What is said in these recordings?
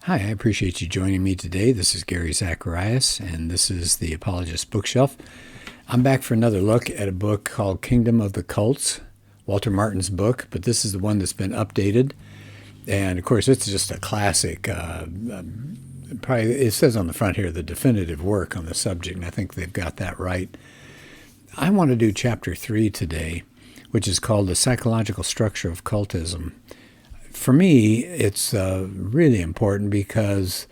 Hi, I appreciate you joining me today. This is Gary Zacharias, and this is the Apologist bookshelf. I'm back for another look at a book called Kingdom of the Cults, Walter Martin's book, but this is the one that's been updated. And of course, it's just a classic. Probably it says on the front here, the definitive work on the subject, and I think they've got that right. I want to do chapter 3 today, which is called The Psychological Structure of Cultism. For me, it's really important because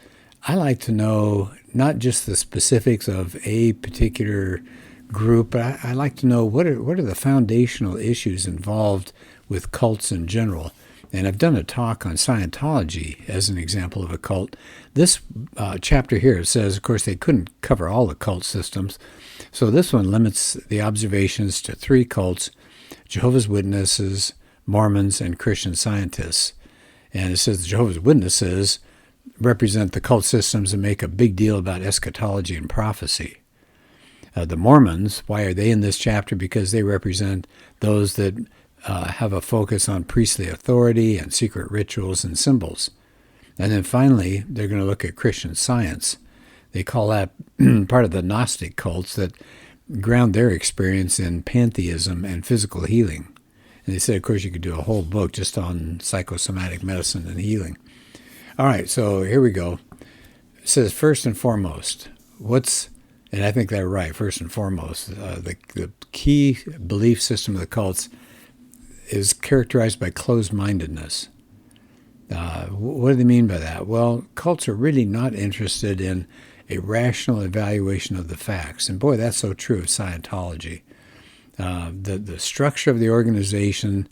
I like to know not just the specifics of a particular group, but I like to know what are the foundational issues involved with cults in general. And I've done a talk on Scientology as an example of a cult. This chapter here says, of course, they couldn't cover all the cult systems. So this one limits the observations to 3 cults: Jehovah's Witnesses, Mormons, and Christian Scientists. And it says the Jehovah's Witnesses represent the cult systems and make a big deal about eschatology and prophecy. The Mormons, why are they in this chapter? Because they represent those that have a focus on priestly authority and secret rituals and symbols. And then finally, they're going to look at Christian Science. They call that part of the Gnostic cults that ground their experience in pantheism and physical healing. And they said, of course, you could do a whole book just on psychosomatic medicine and healing. All right, so here we go. It says, first and foremost, and I think they're right, first and foremost, the key belief system of the cults is characterized by closed-mindedness. What do they mean by that? Well, cults are really not interested in a rational evaluation of the facts. And boy, that's so true of Scientology. The structure of the organization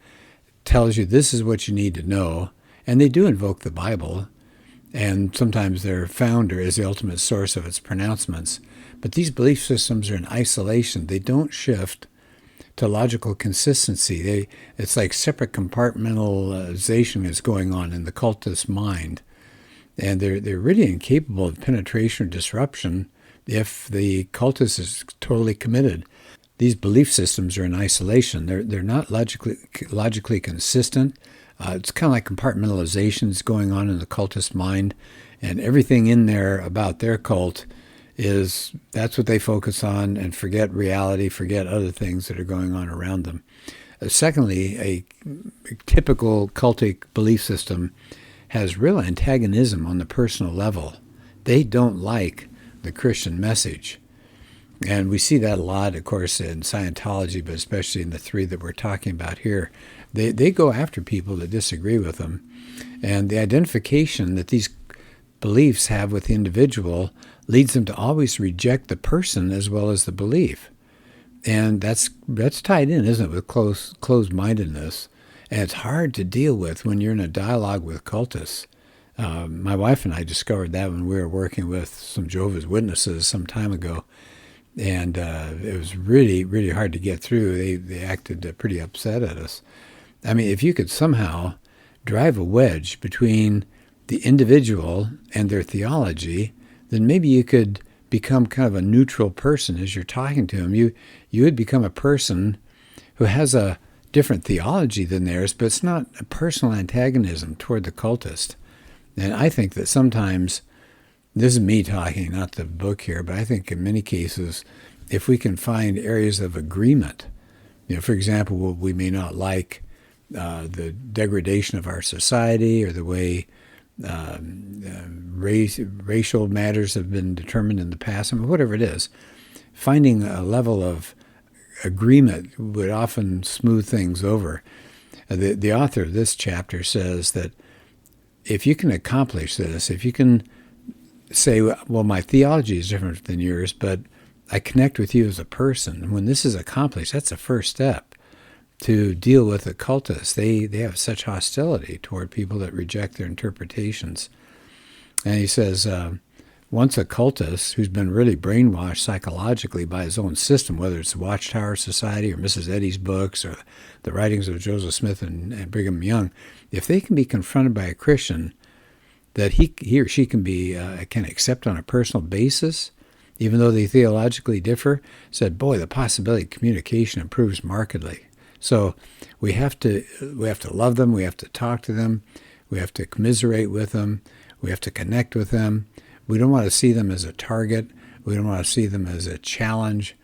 tells you this is what you need to know, and they do invoke the Bible, and sometimes their founder is the ultimate source of its pronouncements. But these belief systems are in isolation. They don't shift to logical consistency. It's like separate compartmentalization is going on in the cultist mind, and they're really incapable of penetration or disruption if the cultist is totally committed. These belief systems are in isolation. They're not logically consistent. It's kind of like compartmentalization is going on in the cultist mind, and everything in there about their cult that's what they focus on, and forget reality, forget other things that are going on around them. Secondly, a typical cultic belief system has real antagonism on the personal level. They don't like the Christian message. And we see that a lot, of course, in Scientology, but especially in the 3 that we're talking about here. They go after people that disagree with them. And the identification that these beliefs have with the individual leads them to always reject the person as well as the belief. And that's tied in, isn't it, with closed-mindedness. And it's hard to deal with when you're in a dialogue with cultists. My wife and I discovered that when we were working with some Jehovah's Witnesses some time ago. And it was really, really hard to get through. They acted pretty upset at us. I mean, if you could somehow drive a wedge between the individual and their theology, then maybe you could become kind of a neutral person as you're talking to them. You would become a person who has a different theology than theirs, but it's not a personal antagonism toward the cultist. And I think that sometimes, this is me talking, not the book here, but I think in many cases, if we can find areas of agreement, for example, we may not like the degradation of our society or the way racial matters have been determined in the past, whatever it is, finding a level of agreement would often smooth things over. The author of this chapter says that if you can accomplish this, if you can say, well, my theology is different than yours, but I connect with you as a person. When this is accomplished, that's the first step to deal with the cultists. They have such hostility toward people that reject their interpretations. And he says, once a cultist who's been really brainwashed psychologically by his own system, whether it's the Watchtower Society or Mrs. Eddy's books or the writings of Joseph Smith and Brigham Young, if they can be confronted by a Christian that he or she can accept on a personal basis, even though they theologically differ, said, boy, the possibility of communication improves markedly. So we have to love them, we have to talk to them, we have to commiserate with them, We have to connect with them. We don't want to see them as a target. We don't want to see them as a challenge.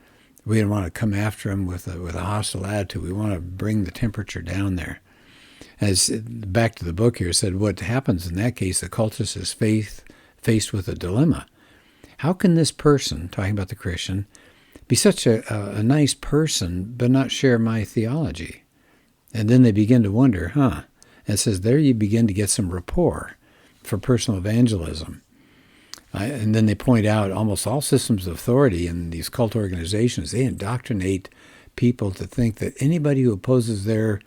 We don't want to come after them with a hostile attitude. We want to bring the temperature down there. As back to the book here said, what happens in that case, the cultist is faced with a dilemma. How can this person, talking about the Christian, be such a nice person but not share my theology? And then they begin to wonder, And it says there you begin to get some rapport for personal evangelism. And then they point out almost all systems of authority in these cult organizations, they indoctrinate people to think that anybody who opposes their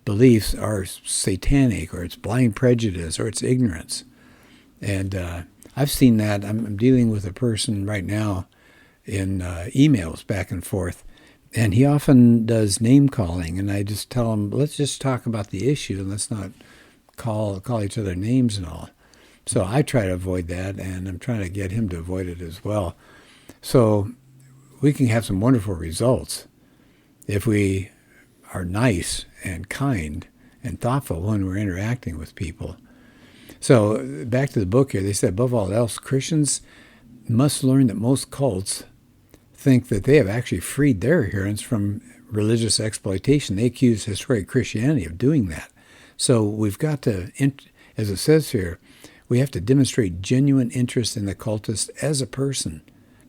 beliefs are satanic, or it's blind prejudice, or it's ignorance. And I've seen that. I'm dealing with a person right now in emails back and forth, and he often does name calling, and I just tell him, let's just talk about the issue and let's not call each other names and all. So I try to avoid that, and I'm trying to get him to avoid it as well. So we can have some wonderful results if we are nice and kind and thoughtful when we're interacting with people. So back to the book here, they said, above all else, Christians must learn that most cults think that they have actually freed their adherents from religious exploitation. They accuse historic Christianity of doing that. So we've got to, as it says here, we have to demonstrate genuine interest in the cultist as a person,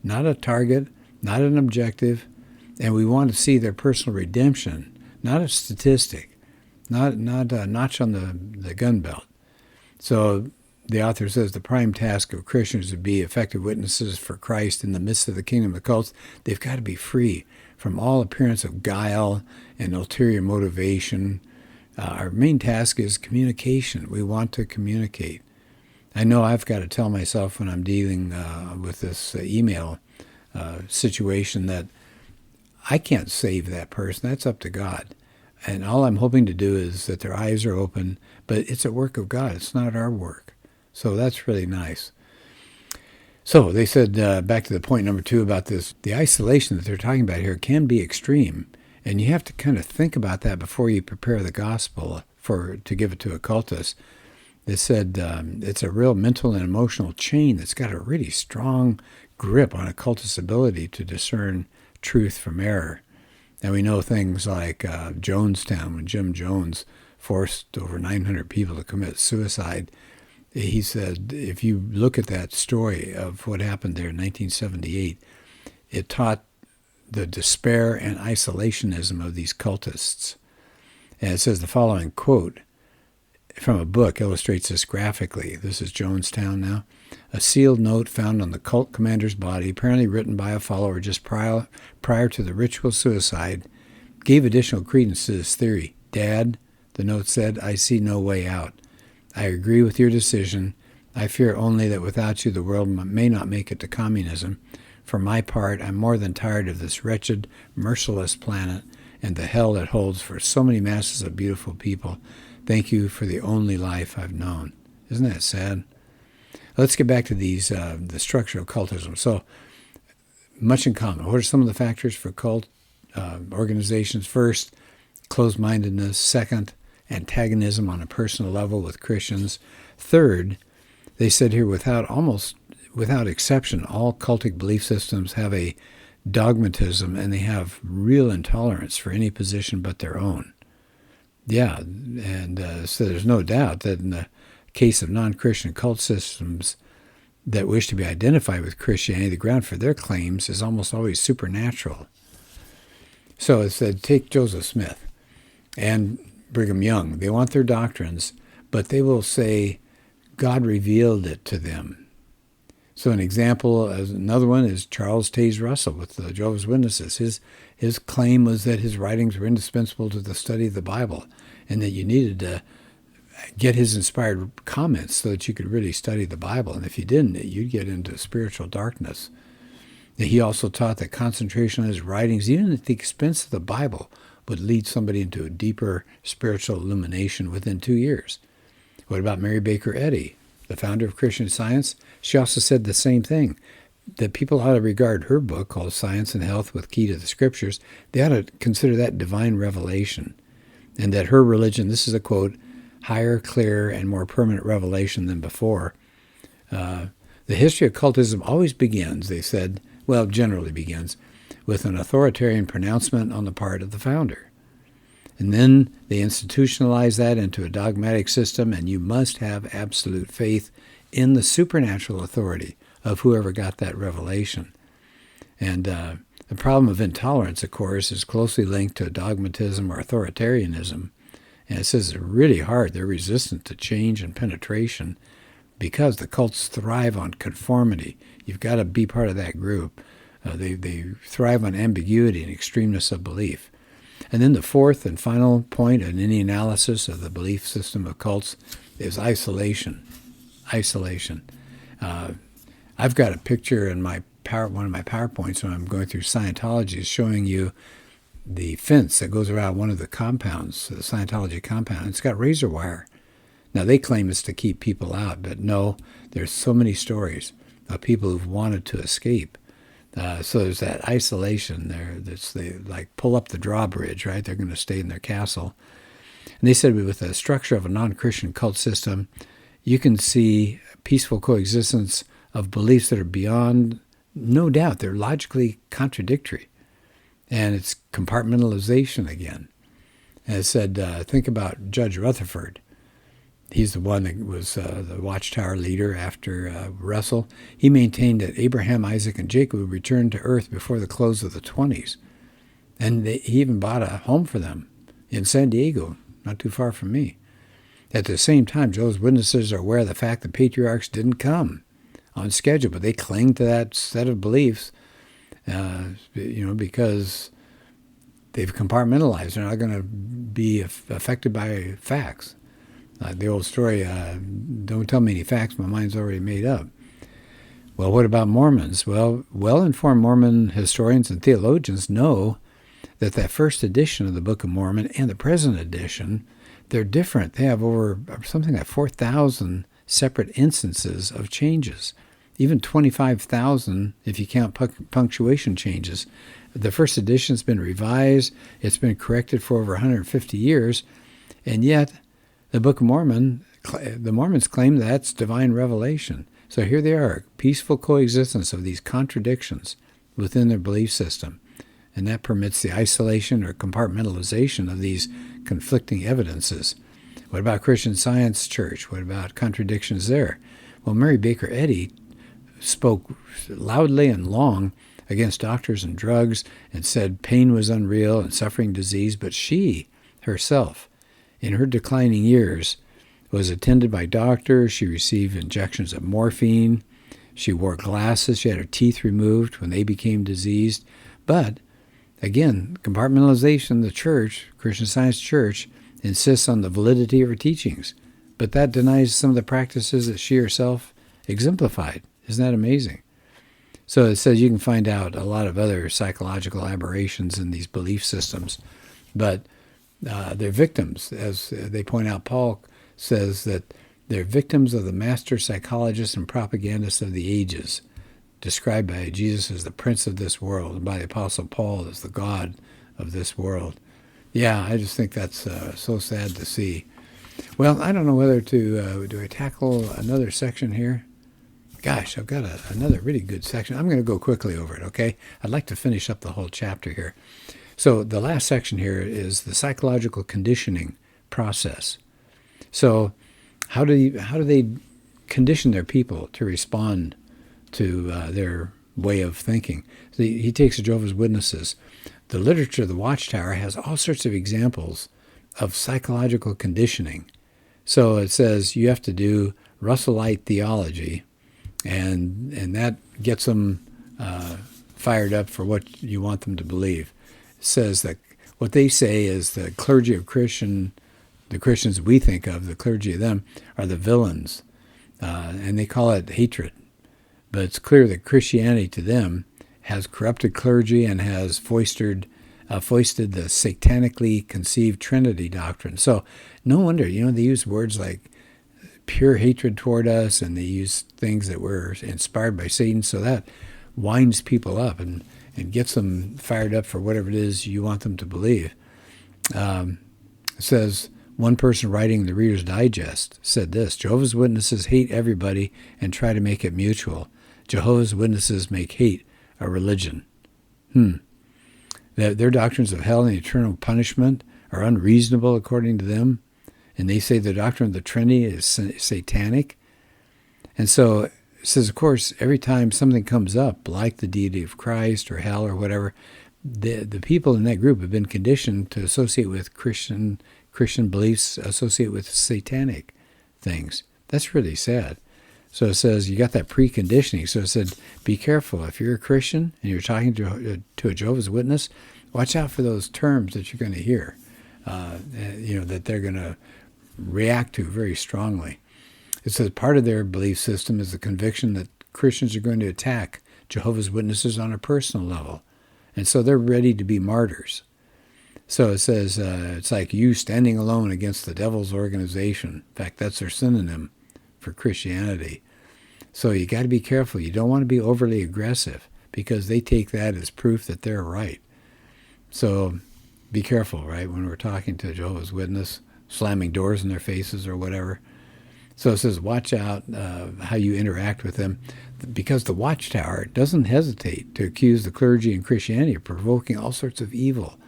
not a target, not an objective, and we want to see their personal redemption, not a statistic, not a notch on the gun belt. So the author says the prime task of Christians would be effective witnesses for Christ in the midst of the kingdom of cults. They've got to be free from all appearance of guile and ulterior motivation. Our main task is communication. We want to communicate. I know I've got to tell myself when I'm dealing with this email situation that I can't save that person. That's up to God. And all I'm hoping to do is that their eyes are open, but it's a work of God. It's not our work. So that's really nice. So they said, back to the point number 2 about this, the isolation that they're talking about here can be extreme. And you have to kind of think about that before you prepare the gospel to give it to a cultist. They said it's a real mental and emotional chain that's got a really strong grip on a cultist's ability to discern truth from error. And we know things like Jonestown, when Jim Jones forced over 900 people to commit suicide. He said, if you look at that story of what happened there in 1978, it taught the despair and isolationism of these cultists. And it says the following quote from a book illustrates this graphically. This is Jonestown now. A sealed note found on the cult commander's body, apparently written by a follower just prior to the ritual suicide, gave additional credence to this theory. Dad, the note said, I see no way out. I agree with your decision. I fear only that without you the world may not make it to communism. For my part, I'm more than tired of this wretched, merciless planet and the hell it holds for so many masses of beautiful people. Thank you for the only life I've known. Isn't that sad? Let's get back to these, the structure of cultism. So, much in common. What are some of the factors for cult organizations? First, closed-mindedness. Second, antagonism on a personal level with Christians. Third, they said here, without exception, all cultic belief systems have a dogmatism, and they have real intolerance for any position but their own. Yeah, and so there's no doubt that in the case of non-Christian cult systems that wish to be identified with Christianity, the ground for their claims is almost always supernatural. So it said, take Joseph Smith and Brigham Young. They want their doctrines, but they will say God revealed it to them. So an example, as another one, is Charles Taze Russell with the Jehovah's Witnesses. His claim was that his writings were indispensable to the study of the Bible, and that you needed to get his inspired comments so that you could really study the Bible. And if you didn't, you'd get into spiritual darkness. He also taught that concentration on his writings, even at the expense of the Bible, would lead somebody into a deeper spiritual illumination within 2 years. What about Mary Baker Eddy, the founder of Christian Science? She also said the same thing, that people ought to regard her book called Science and Health with Key to the Scriptures, they ought to consider that divine revelation, and that her religion, this is a quote, higher, clearer, and more permanent revelation than before. The history of cultism always begins, they said, well, generally begins, with an authoritarian pronouncement on the part of the founder. And then they institutionalize that into a dogmatic system, and you must have absolute faith in the supernatural authority of whoever got that revelation. And the problem of intolerance, of course, is closely linked to dogmatism or authoritarianism. And it says it's really hard. They're resistant to change and penetration because the cults thrive on conformity. You've got to be part of that group. They thrive on ambiguity and extremeness of belief. And then the fourth and final point in any analysis of the belief system of cults is isolation. Isolation. I've got a picture in one of my PowerPoints when I'm going through Scientology showing you the fence that goes around one of the compounds, the Scientology compound. It's got razor wire. Now, they claim it's to keep people out, but no, there's so many stories of people who've wanted to escape. So there's that isolation there. They like pull up the drawbridge, right? They're going to stay in their castle. And they said with the structure of a non-Christian cult system, you can see peaceful coexistence of beliefs that are beyond, no doubt, they're logically contradictory. And it's compartmentalization again. And it said, think about Judge Rutherford. He's the one that was the Watchtower leader after Russell. He maintained that Abraham, Isaac, and Jacob would return to earth before the close of the 20s. And he even bought a home for them in San Diego, not too far from me. At the same time, Jehovah's Witnesses are aware of the fact that patriarchs didn't come on schedule, but they cling to that set of beliefs, because they've compartmentalized. They're not going to be affected by facts. The old story, don't tell me any facts, my mind's already made up. Well, what about Mormons? Well, well-informed Mormon historians and theologians know that first edition of the Book of Mormon and the present edition, they're different. They have over something like 4,000 separate instances of changes, even 25,000 if you count punctuation changes. The first edition's been revised. It's been corrected for over 150 years, and yet the Book of Mormon, the Mormons claim that's divine revelation. So here they are, peaceful coexistence of these contradictions within their belief system. And that permits the isolation or compartmentalization of these conflicting evidences. What about Christian Science Church? What about contradictions there? Well, Mary Baker Eddy spoke loudly and long against doctors and drugs and said pain was unreal and suffering disease, but she herself, in her declining years, was attended by doctors. She received injections of morphine. She wore glasses. She had her teeth removed when they became diseased. But, again, compartmentalization, the church, Christian Science Church, insists on the validity of her teachings. But that denies some of the practices that she herself exemplified. Isn't that amazing? So it says you can find out a lot of other psychological aberrations in these belief systems. But they're victims, as they point out. Paul says that they're victims of the master psychologists and propagandists of the ages, described by Jesus as the prince of this world, and by the Apostle Paul as the God of this world. Yeah, I just think that's so sad to see. Well, I don't know whether to, do I tackle another section here? Gosh, I've got another really good section. I'm going to go quickly over it, okay? I'd like to finish up the whole chapter here. So the last section here is the psychological conditioning process. So how do they condition their people to respond to their way of thinking? So he takes the Jehovah's Witnesses. The literature of the Watchtower has all sorts of examples of psychological conditioning. So it says you have to do Russellite theology, and that gets them fired up for what you want them to believe. It says that what they say is the clergy of the Christians we think of, the clergy of them, are the villains, and they call it hatred. But it's clear that Christianity to them has corrupted clergy and has foisted the satanically conceived Trinity doctrine. So no wonder, they use words like pure hatred toward us, and they use things that were inspired by Satan, so that winds people up and gets them fired up for whatever it is you want them to believe. It says, One person writing the Reader's Digest said this: Jehovah's Witnesses hate everybody and try to make it mutual. Jehovah's Witnesses make hate a religion. Their doctrines of hell and eternal punishment are unreasonable according to them, and they say the doctrine of the Trinity is satanic. And so it says, of course, every time something comes up, like the deity of Christ or hell or whatever, the people in that group have been conditioned to associate with Christian beliefs, associate with satanic things. That's really sad. So it says you got that preconditioning. So it said, be careful. If you're a Christian and you're talking to a Jehovah's Witness, watch out for those terms that you're going to hear, that they're going to react to very strongly. It says part of their belief system is the conviction that Christians are going to attack Jehovah's Witnesses on a personal level. And so they're ready to be martyrs. So it says it's like you standing alone against the devil's organization. In fact, that's their synonym for Christianity. So you got to be careful. You don't want to be overly aggressive because they take that as proof that they're right. So be careful, right, when we're talking to a Jehovah's Witness, slamming doors in their faces or whatever. So it says watch out how you interact with them, because the Watchtower doesn't hesitate to accuse the clergy and Christianity of provoking all sorts of evil.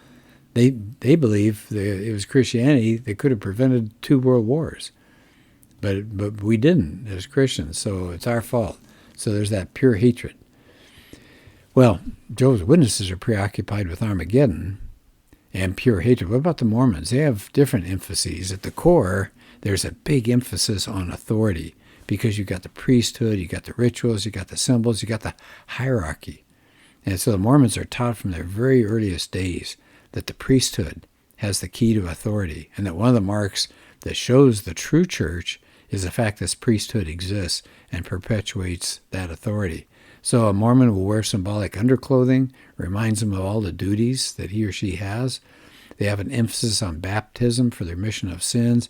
They believe it was Christianity that could have prevented 2 world wars. But we didn't as Christians, so it's our fault. So there's that pure hatred. Well, Jehovah's Witnesses are preoccupied with Armageddon and pure hatred. What about the Mormons? They have different emphases. At the core, there's a big emphasis on authority because you've got the priesthood, you've got the rituals, you've got the symbols, you've got the hierarchy. And so the Mormons are taught from their very earliest days that the priesthood has the key to authority, and that one of the marks that shows the true church is the fact this priesthood exists and perpetuates that authority. So a Mormon will wear symbolic underclothing, reminds him of all the duties that he or she has. They have an emphasis on baptism for their remission of sins.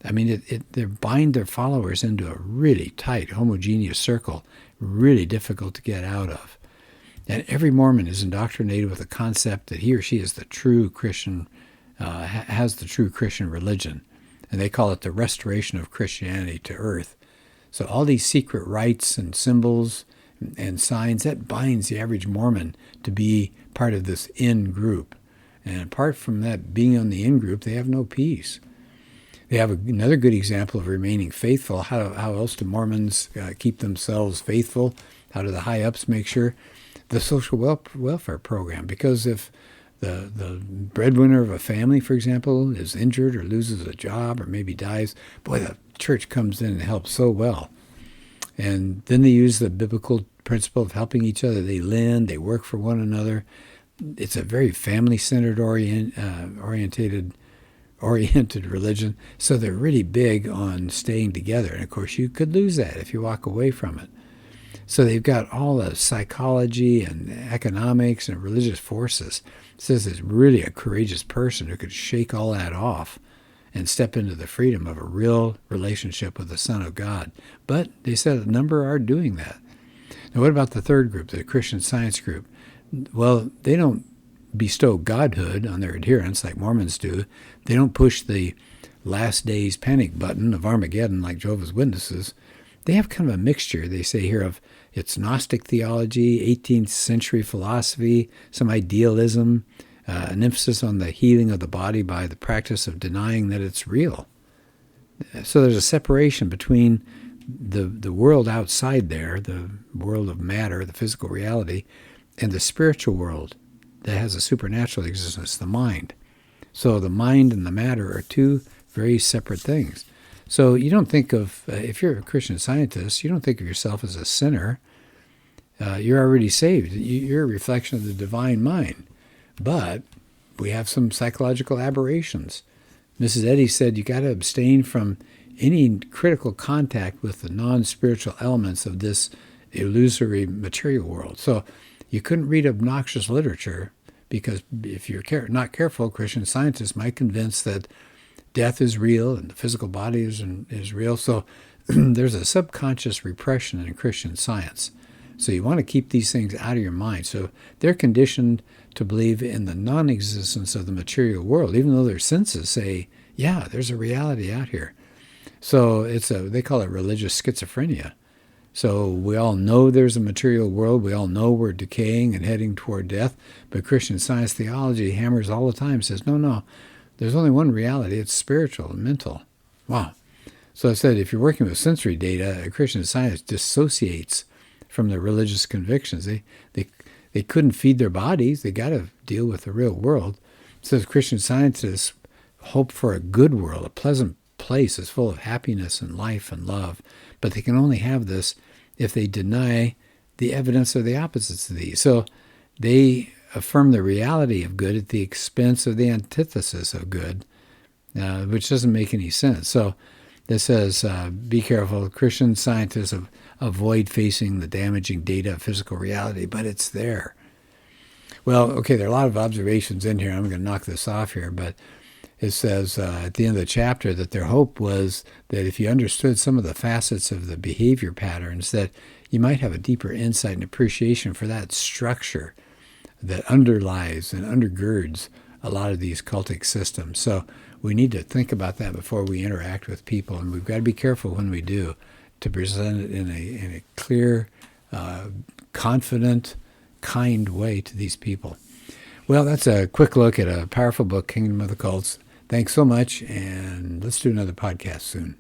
I mean, they bind their followers into a really tight, homogeneous circle, really difficult to get out of. And every Mormon is indoctrinated with the concept that he or she is the true Christian, has the true Christian religion. And they call it the restoration of Christianity to earth. So all these secret rites and symbols and signs, that binds the average Mormon to be part of this in-group. And apart from that being on the in-group, they have no peace. They have another good example of remaining faithful. How else do Mormons keep themselves faithful? How do the high-ups make sure? The social welfare program. Because if the breadwinner of a family, for example, is injured or loses a job or maybe dies, boy, the church comes in and helps so well. And then they use the biblical principle of helping each other. They lend, they work for one another. It's a very family-centered oriented religion. So they're really big on staying together. And of course, you could lose that if you walk away from it. So they've got all the psychology and economics and religious forces. It says it's really a courageous person who could shake all that off and step into the freedom of a real relationship with the Son of God. But they said a number are doing that. Now, what about the third group, the Christian Science group? Well, they don't bestow godhood on their adherents like Mormons do. They don't push the last days panic button of Armageddon like Jehovah's Witnesses. They have kind of a mixture, they say here, of it's Gnostic theology, 18th century philosophy, some idealism, an emphasis on the healing of the body by the practice of denying that it's real. So there's a separation between the world outside there, the world of matter, the physical reality, and the spiritual world that has a supernatural existence, the mind. So the mind and the matter are two very separate things. So you don't think of, if you're a Christian Scientist, you don't think of yourself as a sinner. You're already saved. You're a reflection of the divine mind. But we have some psychological aberrations. Mrs. Eddy said you got to abstain from any critical contact with the non-spiritual elements of this illusory material world. So you couldn't read obnoxious literature because if you're not careful, Christian Scientists might convince that death is real and the physical body is real. So there's a subconscious repression in Christian Science. So you want to keep these things out of your mind. So they're conditioned to believe in the non-existence of the material world, even though their senses say Yeah, there's a reality out here. So they call it religious schizophrenia. So we all know there's a material world. We all know we're decaying and heading toward death. But Christian Science theology hammers all the time, says, no, no, there's only one reality. It's spiritual and mental. Wow. So I said, if you're working with sensory data, Christian Science dissociates from their religious convictions. They couldn't feed their bodies. They got to deal with the real world. It says Christian Scientists hope for a good world, a pleasant place is full of happiness and life and love, but they can only have this if they deny the evidence of the opposites of these. So they affirm the reality of good at the expense of the antithesis of good, which doesn't make any sense. So this says, be careful. Christian scientists avoid facing the damaging data of physical reality, but it's there. Well, okay, there are a lot of observations in here. I'm going to knock this off here, but it says at the end of the chapter that their hope was that if you understood some of the facets of the behavior patterns, that you might have a deeper insight and appreciation for that structure that underlies and undergirds a lot of these cultic systems. So we need to think about that before we interact with people, and we've got to be careful when we do to present it in a clear, confident, kind way to these people. Well, that's a quick look at a powerful book, Kingdom of the Cults. Thanks so much, and let's do another podcast soon.